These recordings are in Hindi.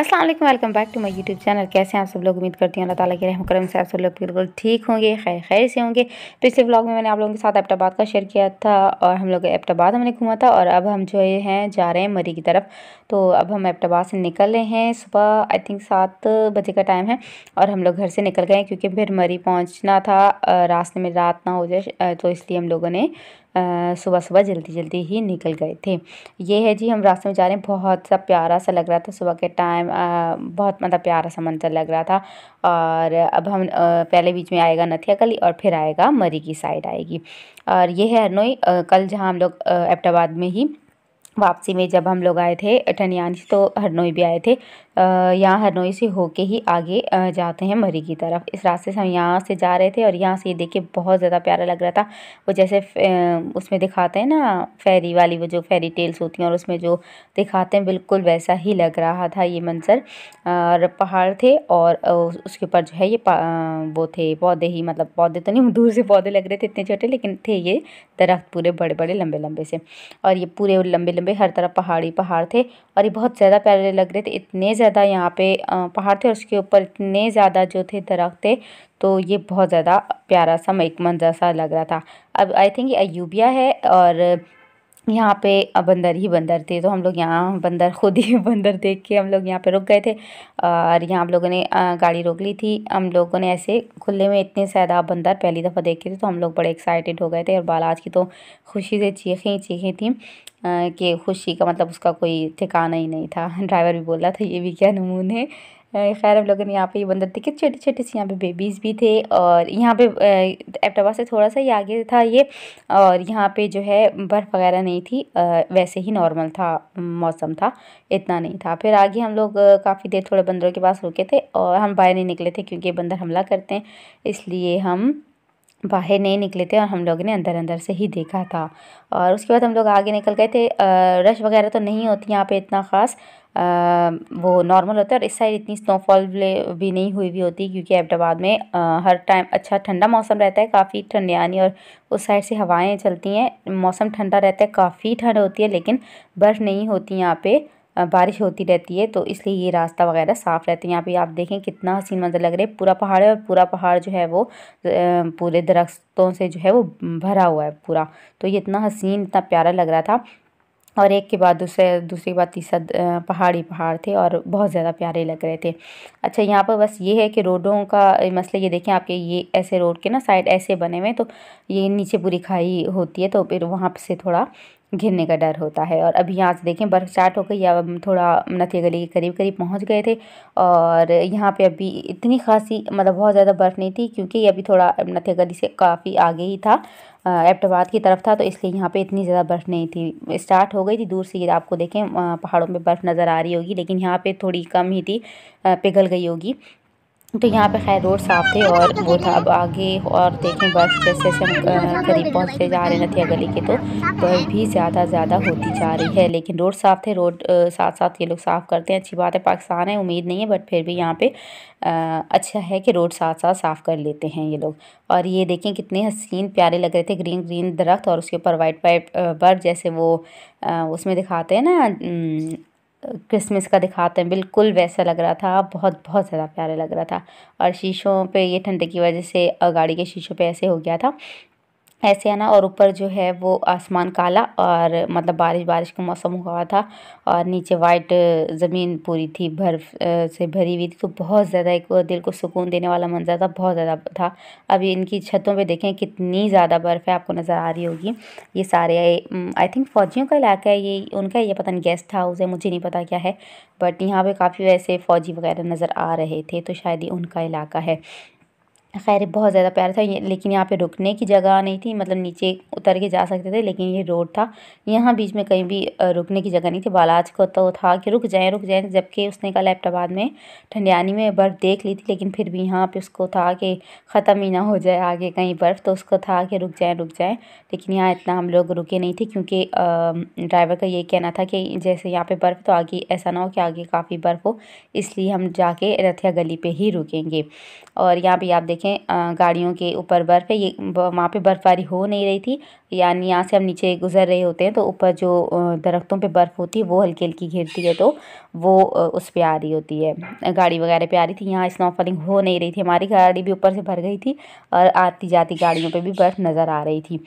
अस्सलाम वालेकुम, welcome back to my YouTube channel. कैसे हैं आप सब लोग? उम्मीद करती हूँ अल्लाह ताला के रहम करम से आप सब लोग बिल्कुल ठीक होंगे, खैर से होंगे। पिछले व्लॉग में मैंने आप लोगों के साथ एबटाबाद का शेयर किया था और हम लोग एबटाबाद हमने घूमा था और अब हम जो हैं जा रहे हैं मरी की तरफ। तो अब हम एबटाबाद से निकल रहे हैं, सुबह आई थिंक 7 बजे का टाइम है और हम लोग घर से निकल गए क्योंकि फिर मरी पहुँचना था, रास्ते में रात ना हो जाए, तो इसलिए हम लोगों ने सुबह सुबह जल्दी जल्दी ही निकल गए थे। ये है जी, हम रास्ते में जा रहे हैं, बहुत सा प्यारा सा लग रहा था सुबह के टाइम, बहुत मतलब प्यारा सा मंजर लग रहा था। और अब हम पहले बीच में आएगा नथिया गली और फिर आएगा मरी की साइड आएगी। और ये है हरनोई। कल जहाँ हम लोग एबटाबाद में ही वापसी में जब हम लोग आए थे ठनियान से, तो हरनोई भी आए थे। यहाँ हरनोई से होके ही आगे जाते हैं मरी की तरफ। इस रास्ते से हम यहाँ से जा रहे थे और यहाँ से ये देखिए बहुत ज़्यादा प्यारा लग रहा था। वो जैसे उसमें दिखाते हैं ना फेरी वाली, वो जो फेरी टेल्स होती हैं और उसमें जो दिखाते हैं, बिल्कुल वैसा ही लग रहा था ये मंजर। और पहाड़ थे और उसके ऊपर जो है ये वो थे पौधे ही, मतलब पौधे तो नहीं, दूर से पौधे लग रहे थे इतने छोटे, लेकिन थे ये दरख्त पूरे बड़े बड़े लंबे लंबे से। और ये पूरे लंबे लंबे हर तरफ पहाड़ी पहाड़ थे और ये बहुत ज़्यादा प्यारे लग रहे थे। इतने ज़्यादा यहाँ पे पहाड़ थे और उसके ऊपर इतने ज़्यादा जो थे दरख्त थे, तो ये बहुत ज़्यादा प्यारा सा एक मंजर सा लग रहा था। अब आई थिंक ये अयूबिया है और यहाँ पे बंदर ही बंदर थे, तो हम लोग यहाँ बंदर खुद ही बंदर देख के हम लोग यहाँ पे रुक गए थे। और यहाँ हम लोगों ने गाड़ी रोक ली थी। हम लोगों ने ऐसे खुले में इतने ज़्यादा बंदर पहली दफ़ा देखे थे, तो हम लोग बड़े एक्साइटेड हो गए थे और बालाज की तो खुशी से चीखें चीखें थी कि खुशी का मतलब उसका कोई ठिकाना ही नहीं था। ड्राइवर भी बोल रहा था ये भी क्या नमूने। खैर हम लोगों ने यहाँ पे ये बंदर देखे, छोटे छोटे से यहाँ पे बेबीज़ भी थे। और यहाँ पे एबटाबाद से थोड़ा सा ही आगे था ये, और यहाँ पे जो है बर्फ़ वगैरह नहीं थी, वैसे ही नॉर्मल था, मौसम था, इतना नहीं था। फिर आगे हम लोग काफ़ी देर थोड़े बंदरों के पास रुके थे और हम बाहर नहीं निकले थे क्योंकि बंदर हमला करते हैं, इसलिए हम बाहर नहीं निकले थे और हम लोगों ने अंदर अंदर से ही देखा था। और उसके बाद हम लोग आगे निकल गए थे। रश वगैरह तो नहीं होती यहाँ पे इतना ख़ास, वो नॉर्मल होता है। और इस साइड इतनी स्नोफॉल भी नहीं हुई भी होती क्योंकि एबटाबाद में हर टाइम अच्छा ठंडा मौसम रहता है, काफ़ी ठंडियानी, और उस साइड से हवाएं चलती हैं, मौसम ठंडा रहता है, काफ़ी ठंड होती है, लेकिन बर्फ़ नहीं होती यहाँ पे, बारिश होती रहती है, तो इसलिए ये रास्ता वगैरह साफ़ रहता है। यहाँ पे आप देखें कितना हसीन मंजर लग रहा है, पूरा पहाड़ है और पूरा पहाड़ जो है वो पूरे दरख्तों से जो है वो भरा हुआ है पूरा। तो ये इतना हसीन, इतना प्यारा लग रहा था। और एक के बाद दूसरी के बाद तीसरा पहाड़ी पहाड़ थे और बहुत ज़्यादा प्यारे लग रहे थे। अच्छा, यहाँ पर बस ये है कि रोडों का मसला, ये देखें आपके ये ऐसे रोड के ना साइड ऐसे बने हुए, तो ये नीचे पूरी खाई होती है, तो फिर वहाँ से थोड़ा गिरने का डर होता है। और अभी यहाँ से देखें बर्फ़ स्टार्ट हो गई, अब हम थोड़ा नथिया गली के करीब करीब पहुँच गए थे। और यहाँ पे अभी इतनी खासी मतलब बहुत ज़्यादा बर्फ़ नहीं थी क्योंकि ये अभी थोड़ा नथिया गली से काफ़ी आगे ही था, एबटाबाद की तरफ था, तो इसलिए यहाँ पे इतनी ज़्यादा बर्फ़ नहीं थी। स्टार्ट हो गई थी दूर से, ये आपको देखें पहाड़ों में बर्फ़ नज़र आ रही होगी, लेकिन यहाँ पे थोड़ी कम ही थी, पिघल गई होगी। तो यहाँ पे खैर रोड साफ़ थे और वो था। अब आगे और देखें बर्फ़ जैसे जैसे हम करीब पहुँचते जा रहे हैं नथिया गली के, तो बर्फ़ भी ज़्यादा ज़्यादा होती जा रही है, लेकिन रोड साफ़ थे। रोड साथ साथ ये लोग साफ़ करते हैं, अच्छी बात है, पाकिस्तान है, उम्मीद नहीं है, बट फिर भी यहाँ पे अच्छा है कि रोड साथ साथ साफ़ कर लेते हैं ये लोग। और ये देखें कितने हसीन प्यारे लग रहे थे, ग्रीन ग्रीन दरख्त और उसके ऊपर वाइट वाइट बर्ड, जैसे वो उसमें दिखाते हैं ना, क्रिसमस का दिखाते हैं, बिल्कुल वैसा लग रहा था। बहुत बहुत ज़्यादा प्यारा लग रहा था। और शीशों पे ये ठंडे की वजह से गाड़ी के शीशों पे ऐसे हो गया था, ऐसे है ना। और ऊपर जो है वो आसमान काला और मतलब बारिश बारिश का मौसम हुआ था और नीचे वाइट ज़मीन पूरी थी, बर्फ़ से भरी हुई थी, तो बहुत ज़्यादा एक दिल को सुकून देने वाला मंजर था, बहुत ज़्यादा था। अभी इनकी छतों पे देखें कितनी ज़्यादा बर्फ़ है, आपको नज़र आ रही होगी। ये सारे आई थिंक फ़ौजियों का इलाका है ये, उनका ये पता नहीं गेस्ट हाउस है, मुझे नहीं पता क्या है, बट यहाँ पे काफ़ी वैसे फ़ौजी वगैरह नज़र आ रहे थे, तो शायद ये उनका इलाका है। खैर बहुत ज़्यादा प्यारा था ये, लेकिन यहाँ पे रुकने की जगह नहीं थी, मतलब नीचे उतर के जा सकते थे, लेकिन ये रोड था, यहाँ बीच में कहीं भी रुकने की जगह नहीं थी। बालाज को तो था कि रुक जाएं, जबकि उसने कल एबटाबाद में ठंडियानी में बर्फ़ देख ली थी, लेकिन फिर भी यहाँ पे उसको था कि ख़त्म ही ना हो जाए आगे कहीं बर्फ़, तो उसको था कि रुक जाएं। लेकिन यहाँ इतना हम लोग रुके नहीं थे क्योंकि ड्राइवर का ये कहना था कि जैसे यहाँ पर बर्फ़, तो आगे ऐसा ना हो कि आगे काफ़ी बर्फ़ हो, इसलिए हम जाके रथिया गली पर ही रुकेंगे। और यहाँ पर आप देखें देखें गाड़ियों के ऊपर बर्फ़ है। ये वहाँ पे बर्फ़बारी हो नहीं रही थी, यानी यहाँ से हम नीचे गुज़र रहे होते हैं तो ऊपर जो दरख्तों पे बर्फ़ होती है वो हल्की हल्की गिरती है, तो वो उस पे आ रही होती है, गाड़ी वगैरह पे आ रही थी। यहाँ स्नोफॉलिंग हो नहीं रही थी, हमारी गाड़ी भी ऊपर से भर गई थी और आती जाती गाड़ियों पे भी बर्फ़ नज़र आ रही थी।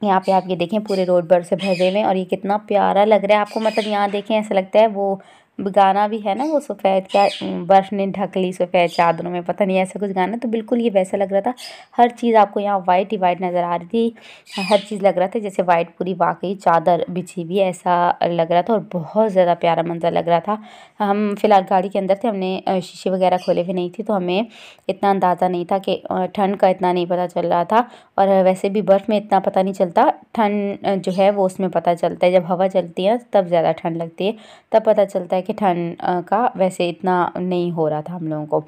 यहाँ पे आप ये देखें पूरे रोड बर्फ से भरे हुए हैं और ये कितना प्यारा लग रहा है आपको। मतलब यहाँ देखें ऐसा लगता है वो गाना भी है ना, वो सफ़ेद क्या बर्फ ने ढक ली सफ़ेद चादरों में, पता नहीं ऐसा कुछ गाना, तो बिल्कुल ये वैसा लग रहा था। हर चीज़ आपको यहाँ वाइट ही वाइट नज़र आ रही थी, हर चीज़ लग रहा था जैसे वाइट पूरी वाकई चादर बिछी हुई है, ऐसा लग रहा था और बहुत ज़्यादा प्यारा मंजर लग रहा था। हम फिलहाल गाड़ी के अंदर थे, हमने शीशे वगैरह खोले हुए नहीं थे, तो हमें इतना अंदाज़ा नहीं था कि ठंड का इतना नहीं पता चल रहा था। और वैसे भी बर्फ़ में इतना पता नहीं चलता, ठंड जो है वो उसमें पता चलता है, जब हवा चलती है तब ज़्यादा ठंड लगती है, तब पता चलता है कि ठंड का वैसे इतना नहीं हो रहा था हम लोगों को।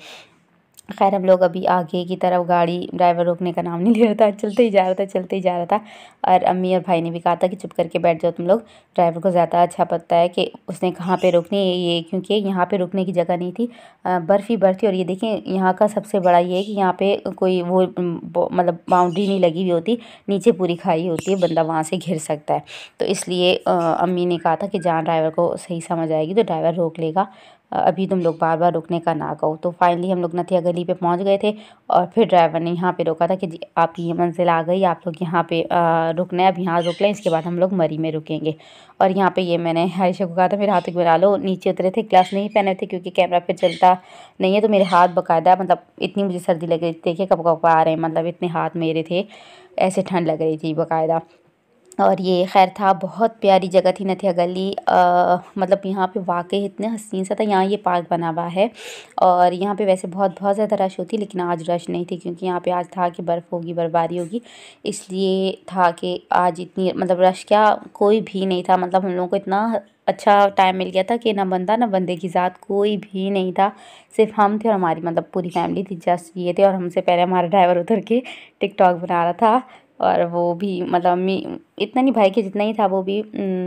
खैर हम लोग अभी आगे की तरफ, गाड़ी ड्राइवर रोकने का नाम नहीं ले रहा था, चलते ही जा रहा था चलते ही जा रहा था। और अम्मी और भाई ने भी कहा था कि चुप करके बैठ जाओ तुम लोग, ड्राइवर को ज़्यादा अच्छा पता है कि उसने कहाँ पे रोकनी है, ये क्योंकि यहाँ पे रुकने की जगह नहीं थी, बर्फ़ ही बर्फ़ थी। और ये देखें यहाँ का सबसे बड़ा ये है कि यहाँ पे कोई वो मतलब बाउंड्री नहीं लगी हुई होती, नीचे पूरी खाई होती है, बंदा वहाँ से घिर सकता है। तो इसलिए अम्मी ने कहा था कि जहाँ ड्राइवर को सही समझ आएगी तो ड्राइवर रोक लेगा, अभी तुम लोग बार बार रुकने का ना कहो। तो फाइनली हम लोग नथिया गली पे पहुंच गए थे और फिर ड्राइवर ने यहाँ पे रोका था कि जी आपकी ये मंजिल आ गई, आप लोग यहाँ पे रुकना है, अब यहाँ रुक लें, इसके बाद हम लोग मरी में रुकेंगे। और यहाँ पे ये मैंने आयशा को कहा था मेरे हाथ में बना लो, नीचे उतरे थे, ग्लास नहीं पहने थे क्योंकि कैमरा फिर चलता नहीं है, तो मेरे हाथ बाकायदा मतलब इतनी मुझे सर्दी लग रही थी, देखिए कब कब आ रहे हैं, मतलब इतने हाथ मेरे थे, ऐसे ठंड लग रही थी बाकायदा। और ये खैर था, बहुत प्यारी जगह थी नथिया गली, मतलब यहाँ पे वाकई इतने हसीन सा था। यहाँ ये पार्क बना हुआ है और यहाँ पे वैसे बहुत बहुत ज़्यादा रश होती, लेकिन आज रश नहीं थी क्योंकि यहाँ पे आज था कि बर्फ़ होगी, बर्फबारी होगी, इसलिए था कि आज इतनी मतलब रश क्या कोई भी नहीं था। मतलब हम लोगों को इतना अच्छा टाइम मिल गया था कि ना बंदा ना बंदे की ज़ात कोई भी नहीं था, सिर्फ हम थे और हमारी मतलब पूरी फैमिली थी, जस्ट ये थे। और हमसे पहले हमारा ड्राइवर उतर के टिकटॉक बना रहा था और वो भी मतलब अम्मी इतना नहीं, भाई के जितना ही था वो भी,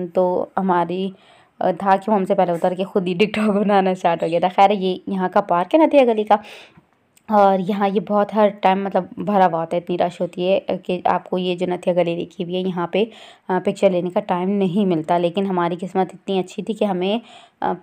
तो हमारी था कि वो हमसे पहले उतर के खुद ही टिकटॉक बनाना स्टार्ट हो गया था। खैर ये यहाँ का पार्क है नदिया गली का, और यहाँ ये बहुत हर टाइम मतलब भरा हुआ होता है, इतनी रश होती है कि आपको ये जो नथिया गली लिखी हुई है यहाँ पे पिक्चर लेने का टाइम नहीं मिलता। लेकिन हमारी किस्मत इतनी अच्छी थी कि हमें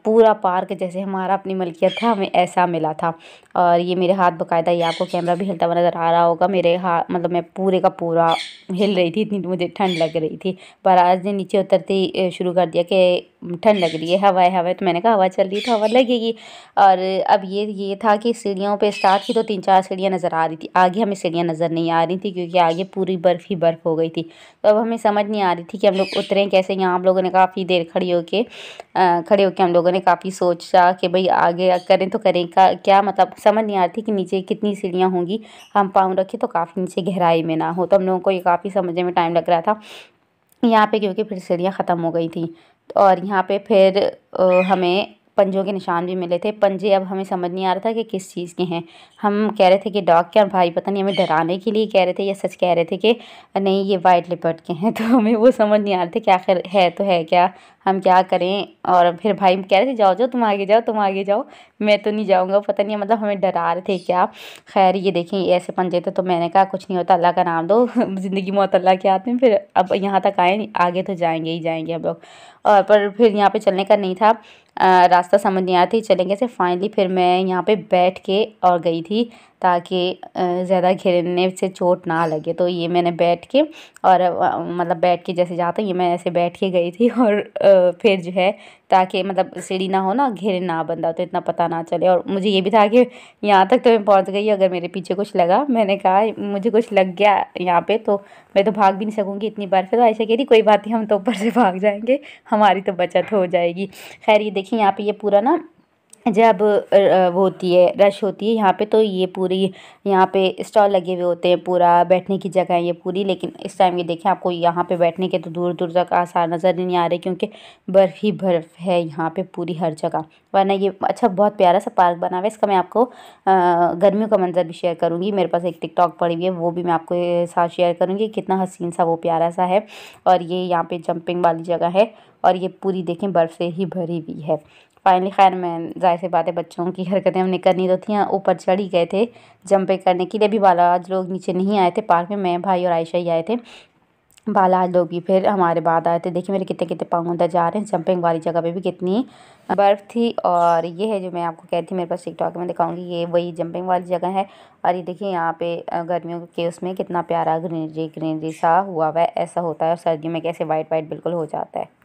पूरा पार्क जैसे हमारा अपनी मलकियत था, हमें ऐसा मिला था। और ये मेरे हाथ बाकायदा, ये आपको कैमरा भी हिलता हुआ नज़र आ रहा होगा, मेरे हाथ मतलब मैं पूरे का पूरा हिल रही थी, इतनी मुझे ठंड लग रही थी। पर आज ने नीचे उतरते ही शुरू कर दिया कि ठंड लग रही है, हवा है हवा है, तो मैंने कहा हवा चल रही है तो हवा लगेगी। और अब ये था कि सीढ़ियों पे स्टार्ट की तो 3-4 सीढ़ियाँ नज़र आ रही थी, आगे हमें सीढ़ियाँ नज़र नहीं आ रही थी क्योंकि आगे पूरी बर्फ़ ही बर्फ़ हो गई थी। तो अब हमें समझ नहीं आ रही थी कि हम लोग उतरें कैसे। यहाँ हम लोगों ने काफ़ी देर खड़े होके हम लोगों ने काफ़ी सोचा कि भाई आगे करें तो करें का क्या, मतलब समझ नहीं आ रही थी कि नीचे कितनी सीढ़ियाँ होंगी, हम पाँव रखें तो काफ़ी नीचे गहराई में ना हो। तो हम लोगों को ये काफ़ी समझने में टाइम लग रहा था यहाँ पे, क्योंकि फिर सीढ़ियाँ ख़त्म हो गई थी। और यहाँ पे फिर हमें पंजों के निशान भी मिले थे। पंजे अब हमें समझ नहीं आ रहा था कि किस चीज़ के हैं। हम कह रहे थे कि डॉग के, और भाई पता नहीं हमें डराने के लिए कह रहे थे या सच कह रहे थे कि नहीं ये वाइट लिपर्ड के हैं। तो हमें वो समझ नहीं आ रहे थे कि आखिर है तो है क्या, हम क्या करें। और फिर भाई कह रहे थे जाओ जाओ तुम आगे जाओ, तुम आगे जाओ, मैं तो नहीं जाऊँगा। पता नहीं मतलब हमें डरा रहे थे क्या। खैर ये देखें ऐसे पंजे थे, तो मैंने कहा कुछ नहीं होता, अल्लाह का नाम दो, ज़िंदगी मौत अल्लाह के हाथ में। फिर अब यहाँ तक आए, आगे तो जाएंगे ही जाएंगे हम लोग। और पर फिर यहाँ पे चलने का नहीं था, रास्ता समझ नहीं आया था चलेंगे से। फाइनली फिर मैं यहाँ पे बैठ के और गई थी ताकि ज़्यादा गिरने से चोट ना लगे। तो ये मैंने बैठ के और मतलब बैठ के जैसे जाता ये मैं ऐसे बैठ के गई थी। और फिर जो है ताकि मतलब सीढ़ी ना हो ना, घिरे ना बंदा, तो इतना पता ना चले। और मुझे ये भी था कि यहाँ तक तो मैं पहुँच गई, अगर मेरे पीछे कुछ लगा, मैंने कहा मुझे कुछ लग गया यहाँ पे तो मैं तो भाग भी नहीं सकूँगी, इतनी बर्फ़ है। तो ऐसे कह रही कोई बात नहीं, हम तो ऊपर से भाग जाएंगे, हमारी तो बचत हो जाएगी। खैर ये देखिए यहाँ पे ये पूरा ना जब वो होती है रश होती है यहाँ पे, तो ये पूरी यहाँ पे स्टॉल लगे हुए होते हैं, पूरा बैठने की जगह है ये पूरी। लेकिन इस टाइम ये देखें आपको यहाँ पे बैठने के तो दूर दूर तक आसार नज़र नहीं आ रहे क्योंकि बर्फ़ ही बर्फ़ है यहाँ पे पूरी हर जगह। वरना ये अच्छा बहुत प्यारा सा पार्क बना हुआ है। इसका मैं आपको गर्मियों का मंजर भी शेयर करूँगी, मेरे पास एक टिकटॉक पड़ी हुई है, वो भी मैं आपके साथ शेयर करूँगी, कितना हसीन सा वो प्यारा सा है। और ये यहाँ पे जंपिंग वाली जगह है और ये पूरी देखें बर्फ़ से ही भरी हुई है। फाइनली खैर मैं ज़ाहिर सी बात है बच्चों की हरकतें हमने करनी तो थी, ऊपर चढ़ ही गए थे जंपिंग करने के लिए। अभी बालाज लोग नीचे नहीं आए थे पार्क में, मैं भाई और आयशा ही आए थे। बालाज लोग भी फिर हमारे बाद आए थे। देखिए मेरे कितने कितने पाँव अंदर जा रहे हैं। जंपिंग वाली जगह पे भी कितनी बर्फ़ थी। और ये है जो मैं आपको कह रही थी मेरे पास टिकटॉक में दिखाऊंगी, ये वही जंपिंग वाली जगह है। और ये देखिए यहाँ पे गर्मियों के उसमें कितना प्यारा ग्रीनरी ग्रीनरी सा हुआ हुआ है, ऐसा होता है। और सर्दियों में कैसे वाइट वाइट बिल्कुल हो जाता है।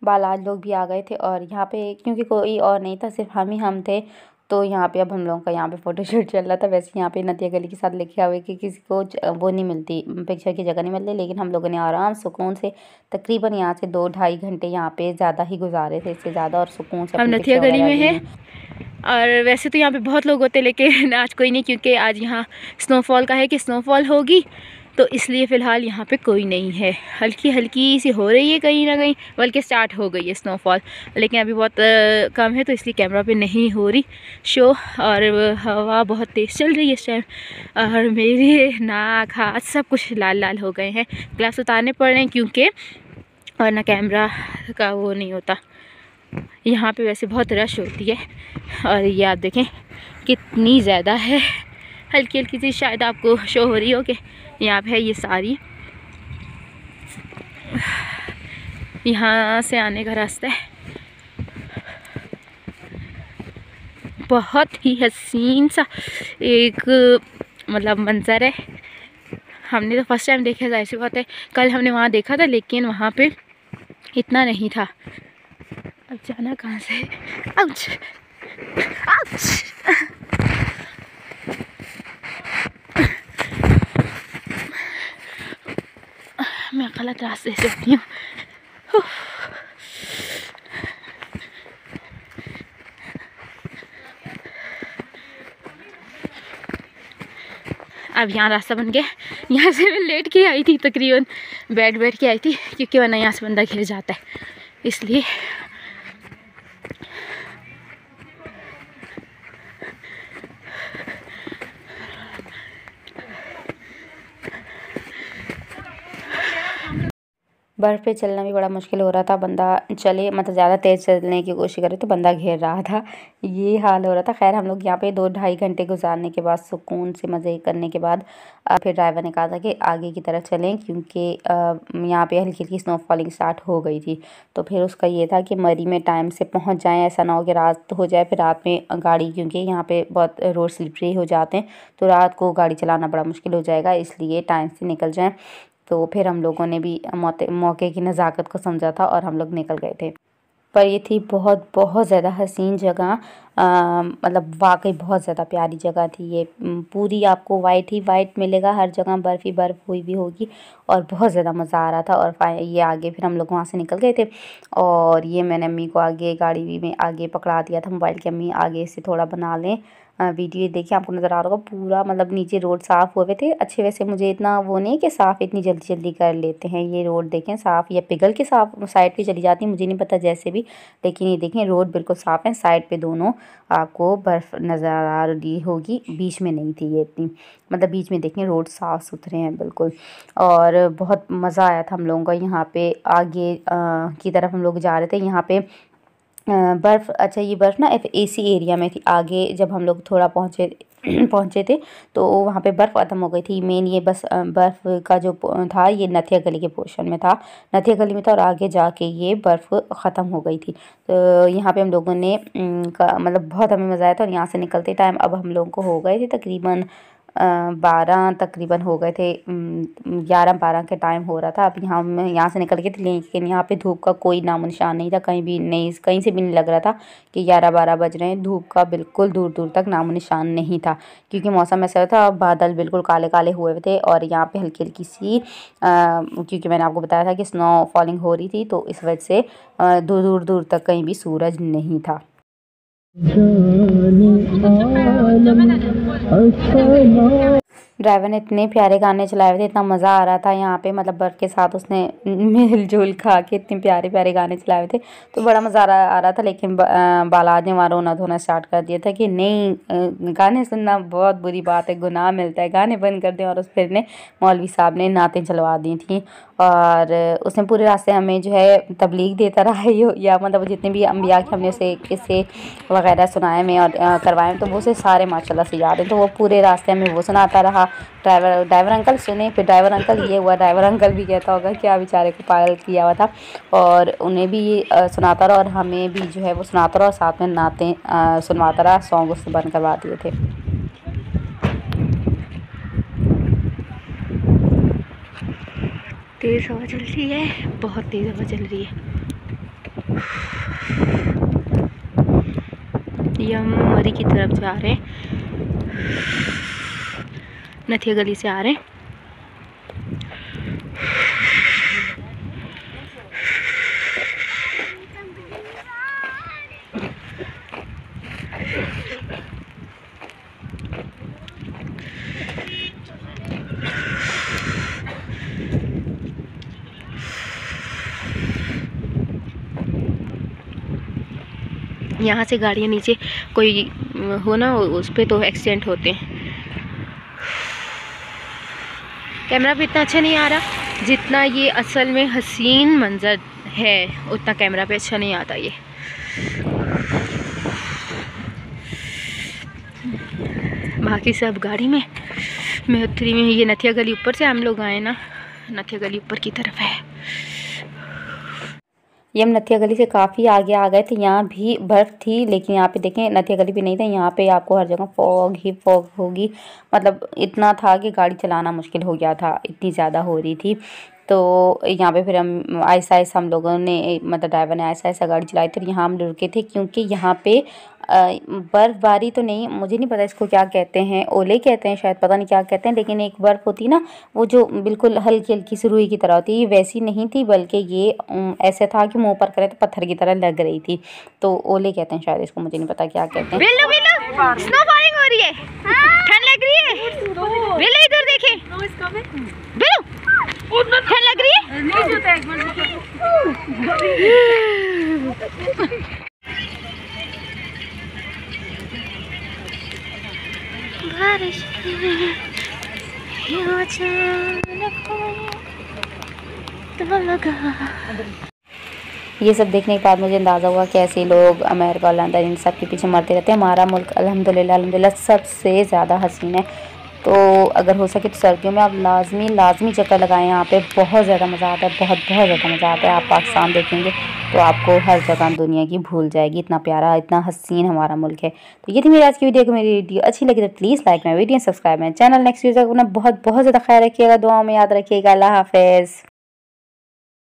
बालाज लोग भी आ गए थे और यहाँ पे क्योंकि कोई और नहीं था, सिर्फ हम थे, तो यहाँ पे अब हम लोगों का यहाँ पे फ़ोटोशूट चल रहा था। वैसे यहाँ पे नदिया गली के साथ लिखा हुआ है कि किसी को वो नहीं मिलती, पिक्चर की जगह नहीं मिलती, लेकिन हम लोगों ने आराम सुकून से तकरीबन यहाँ से 2-2.5 घंटे यहाँ पे ज़्यादा ही गुजारे थे, इससे ज़्यादा, और सुकून से हम अपनी नथिया पिक्चर गली में वगैरह हैं। ली। और वैसे तो यहाँ पे बहुत लोग होते हैं, लेकिन आज कोई नहीं, क्योंकि आज यहाँ स्नोफॉल का है कि स्नोफॉल होगी, तो इसलिए फ़िलहाल यहाँ पे कोई नहीं है। हल्की हल्की सी हो रही है कहीं ना कहीं, बल्कि स्टार्ट हो गई है स्नोफॉल, लेकिन अभी बहुत कम है, तो इसलिए कैमरा पे नहीं हो रही शो। और हवा बहुत तेज़ चल रही है इस टाइम, और मेरे नाक हाथ सब कुछ लाल लाल हो गए हैं। ग्लव्स उतारने पड़ रहे हैं क्योंकि वरना कैमरा का वो नहीं होता। यहाँ पे वैसे बहुत रश होती है। और ये आप देखें कितनी ज़्यादा है, हल्की हल्की सी शायद आपको शो हो रही हो कि यहाँ पे है ये सारी, यहाँ से आने का रास्ता है। बहुत ही हसीन सा एक मतलब मंज़र है। हमने तो फर्स्ट टाइम देखा, जाहिर सी बात है कल हमने वहाँ देखा था, लेकिन वहाँ पे इतना नहीं था। अब जाना कहाँ से? Ouch ouch. मैं गलत रास्ते से आती हूँ। अब यहाँ रास्ता बन गया। यहाँ से मैं लेट के आई थी, तकरीबन बैठ के आई थी, क्योंकि वरना यहाँ से बंदा घिर जाता है, इसलिए। बर्फ़ पे चलना भी बड़ा मुश्किल हो रहा था। बंदा चले मतलब ज़्यादा तेज़ चलने की कोशिश करे तो बंदा घेर रहा था, ये हाल हो रहा था। खैर हम लोग यहाँ पे 2-2.5 घंटे गुजारने के बाद, सुकून से मज़े करने के बाद, फिर ड्राइवर ने कहा था कि आगे की तरफ चलें, क्योंकि यहाँ पे हल्की हल्की स्नोफॉलिंग स्टार्ट हो गई थी। तो फिर उसका ये था कि मरी में टाइम से पहुँच जाएँ, ऐसा ना हो कि रात हो जाए, फिर रात में गाड़ी, क्योंकि यहाँ पे बहुत रोड स्लिपरी हो जाते हैं, तो रात को गाड़ी चलाना बड़ा मुश्किल हो जाएगा, इसलिए टाइम से निकल जाएँ। तो फिर हम लोगों ने भी मौके की नज़ाकत को समझा था और हम लोग निकल गए थे। पर ये थी बहुत बहुत ज़्यादा हसीन जगह, मतलब वाकई बहुत ज़्यादा प्यारी जगह थी ये। पूरी आपको वाइट ही वाइट मिलेगा, हर जगह बर्फ़ ही बर्फ़ हुई भी होगी, और बहुत ज़्यादा मज़ा आ रहा था। और ये आगे फिर हम लोग वहाँ से निकल गए थे, और ये मैंने अम्मी को आगे गाड़ी में आगे पकड़ा दिया था मोबाइल की, अम्मी आगे से थोड़ा बना लें वीडियो। देखिए आपको नज़र आ रहा होगा पूरा, मतलब नीचे रोड साफ़ हुए थे अच्छे। वैसे मुझे इतना वो नहीं कि साफ़ इतनी जल्दी जल्दी कर लेते हैं, ये रोड देखें साफ़, या पिघल के साफ़ साइड पे चली जाती है, मुझे नहीं पता जैसे भी, लेकिन ये देखें रोड बिल्कुल साफ़ है। साइड पे दोनों आपको बर्फ़ नज़र आ रही होगी, बीच में नहीं थी ये इतनी, मतलब बीच में देखें रोड साफ़ सुथरे हैं बिल्कुल। और बहुत मज़ा आया था हम लोगों का। यहाँ पे आगे की तरफ हम लोग जा रहे थे, यहाँ पे बर्फ़, अच्छा ये बर्फ़ ना एसी एरिया में थी। आगे जब हम लोग थोड़ा पहुँचे थे तो वहाँ पे बर्फ़ ख़त्म हो गई थी। मेन ये बस बर्फ़ का जो था ये नथिया गली के पोर्शन में था, नथिया गली में था, और आगे जाके ये बर्फ़ ख़त्म हो गई थी। तो यहाँ पे हम लोगों ने मतलब बहुत हमें मज़ा आया था। और यहाँ से निकलते टाइम अब हम लोगों को हो गए थे तकरीबन 12 तकरीबन हो गए थे, 11-12 के टाइम हो रहा था। अब यहाँ से निकल गए थे, लेकिन यहाँ पे धूप का कोई नामो निशान नहीं था, कहीं भी नहीं, कहीं से भी नहीं लग रहा था कि 11-12 बज रहे हैं। धूप का बिल्कुल दूर दूर तक नामो निशान नहीं था, क्योंकि मौसम ऐसा था, बादल बिल्कुल काले काले हुए थे। और यहाँ पे हल्की हल्की सी क्योंकि मैंने आपको बताया था कि स्नो फॉलिंग हो रही थी, तो इस वजह से दूर दूर दूर तक कहीं भी सूरज नहीं था। ड्राइवर ने इतने प्यारे गाने चलाए हुए थे, इतना मज़ा आ रहा था यहाँ पे, मतलब बर्फ़ के साथ उसने मिल-जुल खा के इतने प्यारे-प्यारे गाने चलाए हुए थे, तो बड़ा मज़ा आ रहा था। लेकिन बालाज ने वहाँ रोना-धोना स्टार्ट कर दिया था कि नहीं, गाने सुनना बहुत बुरी बात है, गुनाह मिलता है, गाने बंद कर दें। और उस फिर ने मौलवी साहब ने नातें चलवा दी थी और उसने पूरे रास्ते हमें जो है तबलीग देता रहा है, या मतलब जितने भी अम्बिया के हमने उसे किस्से वगैरह सुनाए में और करवाए, तो वो उसे सारे माशाल्लाह से याद हैं। तो वो पूरे रास्ते हमें वो सुनाता रहा। ड्राइवर अंकल सुने, फिर ड्राइवर अंकल ये हुआ, ड्राइवर अंकल भी कहता होगा क्या बेचारे को पागल किया हुआ था, और उन्हें भी सुनाता रहा और हमें भी जो है वो सुनाता रहा और साथ में नाते सुनवाता रहा। सॉन्ग उससे बंद करवा दिए थे। तेज़ हवा चल रही है, बहुत तेज़ हवा चल रही है। ये हम मरी की तरफ जा रहे हैं, नथिया गली से आ रहे हैं। यहाँ से गाड़ियाँ नीचे कोई हो ना उस पे तो एक्सीडेंट होते हैं। कैमरा पे इतना अच्छा नहीं आ रहा जितना ये असल में हसीन मंजर है, उतना कैमरा पे अच्छा नहीं आता। ये बाकी सब गाड़ी में, मैं उतरी में। ये नथिया गली ऊपर से हम लोग आए ना, नथिया गली ऊपर की तरफ है। ये हम नथिया गली से काफ़ी आगे आ गए थे। यहाँ भी बर्फ़ थी, लेकिन यहाँ पे देखें नथिया गली पे नहीं था। यहाँ पे आपको हर जगह फॉग ही फॉग होगी, मतलब इतना था कि गाड़ी चलाना मुश्किल हो गया था, इतनी ज़्यादा हो रही थी। तो यहाँ पे फिर हम आहिस्ता हम लोगों ने, मतलब ड्राइवर ने आहिस्ता गाड़ी चलाई थी। यहाँ हम रुके थे क्योंकि यहाँ पे बर्फ़बारी तो नहीं, मुझे नहीं पता इसको क्या कहते हैं, ओले कहते हैं शायद, पता नहीं क्या कहते हैं, लेकिन एक बर्फ़ होती ना वो जो बिल्कुल हल्की हल्की सी रुई की तरह होती है, ये वैसी नहीं थी, बल्कि ये ऐसे था कि मुँह पर करे तो पत्थर की तरह लग रही थी। तो ओले कहते हैं शायद इसको, मुझे नहीं पता क्या कहते हैं। बिल्लू बिल्लू स्नो फॉलिंग हो रही है, ठंड लग रही है। बिल्लू इधर देखे, बिल्लू ठंड लग रही है। बारिश ये सब देखने के बाद मुझे अंदाज़ा हुआ कि ऐसे लोग अमेरिका और लंदन इन सब के पीछे मरते रहते हैं। हमारा मुल्क अल्हम्दुलिल्लाह सबसे ज़्यादा हसीन है। तो अगर हो सके तो सर्दियों में आप लाजमी चक्कर लगाएं। यहाँ पे बहुत ज़्यादा मज़ा आता है, बहुत ज़्यादा मज़ा आता है। आप पाकिस्तान देखेंगे तो आपको हर जगह दुनिया की भूल जाएगी, इतना प्यारा इतना हसीन हमारा मुल्क है। तो ये थी मेरी आज की वीडियो। को मेरी वीडियो अच्छी लगी तो please like my video, subscribe my channel. Next video अपना बहुत ज़्यादा ख्याल रखिएगा, दुआओं में याद रखिएगा। अल्लाह हाफ़िज़।